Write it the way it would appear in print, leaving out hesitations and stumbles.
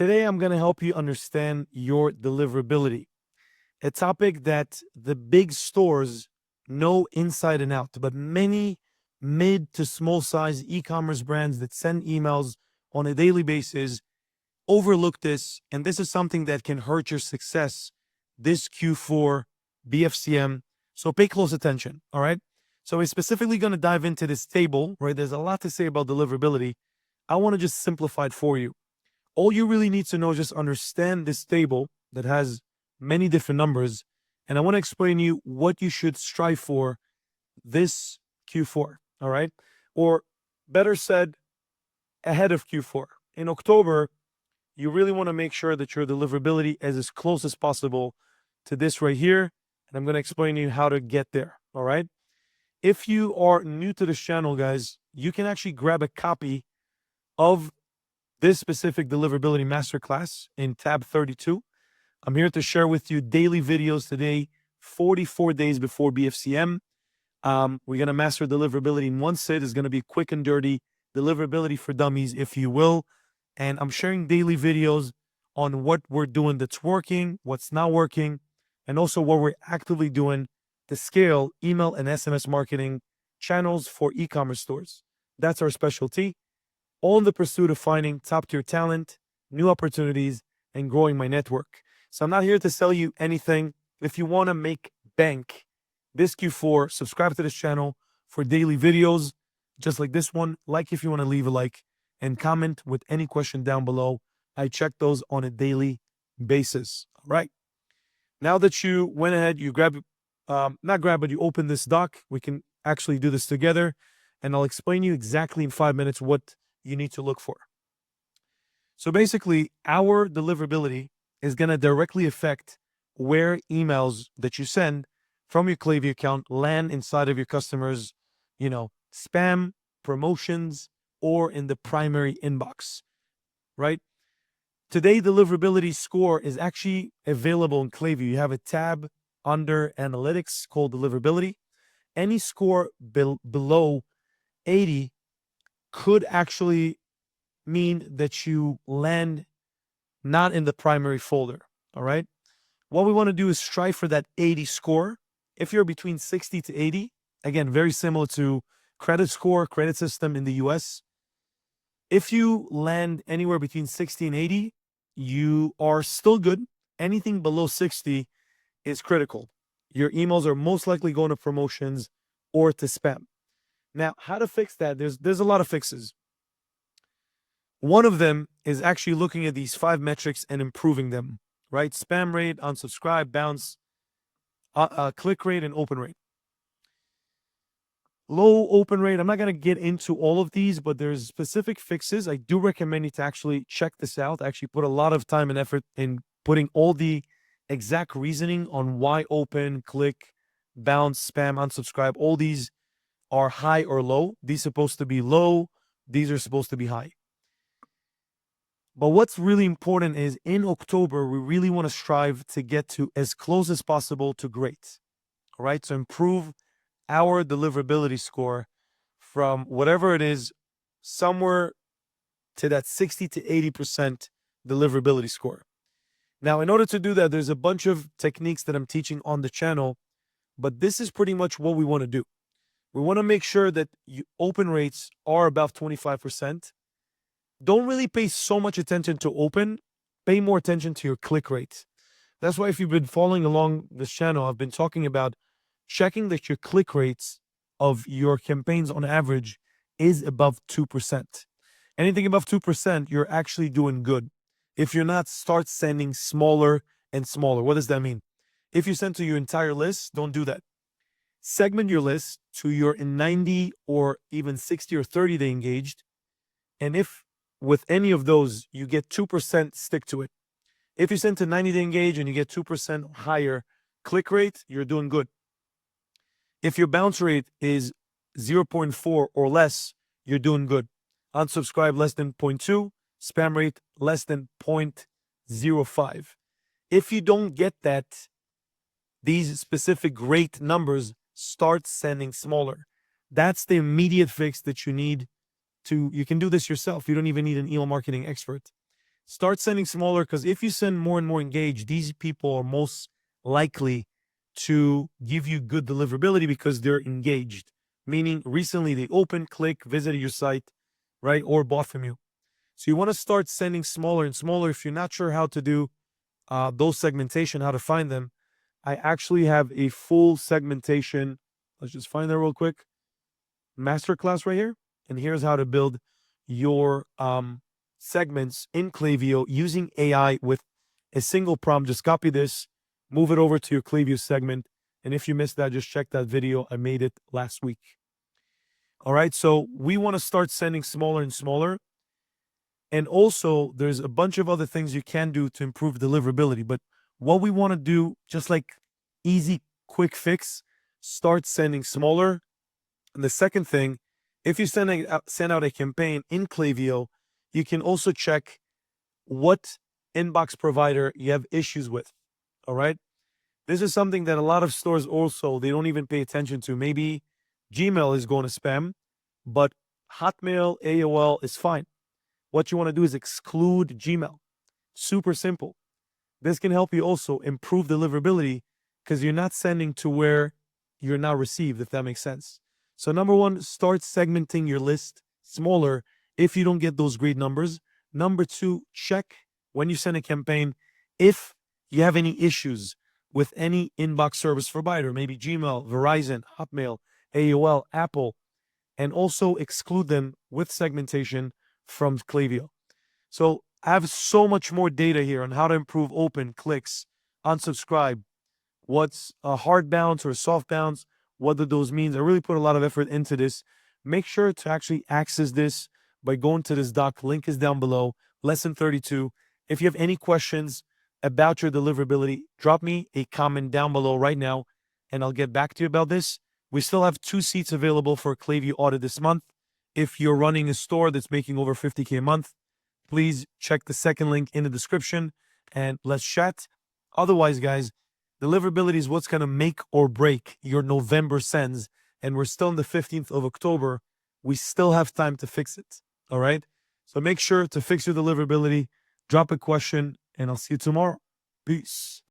Today, I'm going to help you understand your deliverability, a topic that the big stores know inside and out, but many mid to small size e-commerce brands that send emails on a daily basis overlook this. And this is something that can hurt your success this Q4 BFCM. So pay close attention. All right. So we're specifically going to dive into this table, right? There's a lot to say about deliverability. I want to just simplify it for you. All you really need to know is just understand this table that has many different numbers. And I want to explain to you what you should strive for this Q4. All right. Or better said, ahead of Q4. In October, you really want to make sure that your deliverability is as close as possible to this right here. And I'm going to explain to you how to get there. All right. If you are new to this channel, guys, you can actually grab a copy of this specific deliverability masterclass in tab 32. I'm here to share with you daily videos today, 44 days before BFCM. We're going to master deliverability in one sit. It's going to be quick and dirty deliverability for dummies, if you will. And I'm sharing daily videos on what we're doing that's working, what's not working, and also what we're actively doing to scale email and SMS marketing channels for e-commerce stores. That's our specialty. All in the pursuit of finding top-tier talent, new opportunities, and growing my network. So I'm not here to sell you anything. If you want to make bank this Q4, subscribe to this channel for daily videos, just like this one. Like if you want to leave a like, and comment with any question down below. I check those on a daily basis. All right. Now that you went ahead, you you open this doc, we can actually do this together, and I'll explain you exactly in 5 minutes what you need to look for. So basically, our deliverability is going to directly affect where emails that you send from your Klaviyo account land inside of your customers, spam, promotions, or in the primary inbox, right? Today, deliverability score is actually available in Klaviyo. You have a tab under analytics called deliverability. Any score below 80 could actually mean that you land not in the primary folder, all right? What we want to do is strive for that 80 score. If you're between 60 to 80, again, very similar to credit score, credit system in the US. If you land anywhere between 60 and 80, you are still good. Anything below 60 is critical. Your emails are most likely going to promotions or to spam. Now, how to fix that? There's a lot of fixes. One of them is actually looking at these 5 metrics and improving them, right? Spam rate, unsubscribe, bounce, click rate, and open rate. Low open rate, I'm not going to get into all of these, but there's specific fixes. I do recommend you to actually check this out. I actually put a lot of time and effort in putting all the exact reasoning on why open, click, bounce, spam, unsubscribe. All these are high or low. These are supposed to be low. These are supposed to be high. But what's really important is in October, we really want to strive to get to as close as possible to great. All right, so improve our deliverability score from whatever it is, somewhere to that 60 to 80% deliverability score. Now, in order to do that, there's a bunch of techniques that I'm teaching on the channel, but this is pretty much what we want to do. We want to make sure that open rates are above 25%. Don't really pay so much attention to open, pay more attention to your click rates. That's why if you've been following along this channel, I've been talking about checking that your click rates of your campaigns on average is above 2%. Anything above 2%, you're actually doing good. If you're not, start sending smaller and smaller. What does that mean? If you send to your entire list, don't do that. Segment your list to your 90 or even 60 or 30-day engaged. And if with any of those, you get 2%, stick to it. If you send to 90-day engage and you get 2% higher click rate, you're doing good. If your bounce rate is 0.4 or less, you're doing good. Unsubscribe less than 0.2, spam rate less than 0.05. If you don't get these specific great numbers, start sending smaller. That's the immediate fix that you need. You can do this yourself. You don't even need an email marketing expert. Start sending smaller, because if you send more and more engaged, these people are most likely to give you good deliverability because they're engaged. Meaning recently they opened, click, visited your site, right? Or bought from you. So you want to start sending smaller and smaller. If you're not sure how to do those segmentation, how to find them, I actually have a full segmentation. Let's just find that real quick. Masterclass right here. And here's how to build your segments in Klaviyo using AI with a single prompt. Just copy this, move it over to your Klaviyo segment. And if you missed that, just check that video. I made it last week. All right. So we want to start sending smaller and smaller. And also, there's a bunch of other things you can do to improve deliverability. But what we want to do, just like easy, quick fix, start sending smaller. And the second thing, if you send out a campaign in Klaviyo, you can also check what inbox provider you have issues with. All right. This is something that a lot of stores also, they don't even pay attention to. Maybe Gmail is going to spam, but Hotmail, AOL is fine. What you want to do is exclude Gmail. Super simple. This can help you also improve deliverability because you're not sending to where you're not received, if that makes sense. So number one, start segmenting your list smaller if you don't get those great numbers. Number two, check when you send a campaign if you have any issues with any inbox service provider, maybe Gmail, Verizon, Hotmail, AOL, Apple, and also exclude them with segmentation from Klaviyo. So I have so much more data here on how to improve open, clicks, unsubscribe, what's a hard bounce or a soft bounce, what do those means. I really put a lot of effort into this. Make sure to actually access this by going to this doc. Link is down below, lesson 32. If you have any questions about your deliverability, drop me a comment down below right now, and I'll get back to you about this. We still have 2 seats available for a Klaviyo audit this month. If you're running a store that's making over $50K a month, please check the second link in the description and let's chat. Otherwise, guys, deliverability is what's going to make or break your November sends. And we're still on the 15th of October. We still have time to fix it. All right. So make sure to fix your deliverability, drop a question, and I'll see you tomorrow. Peace.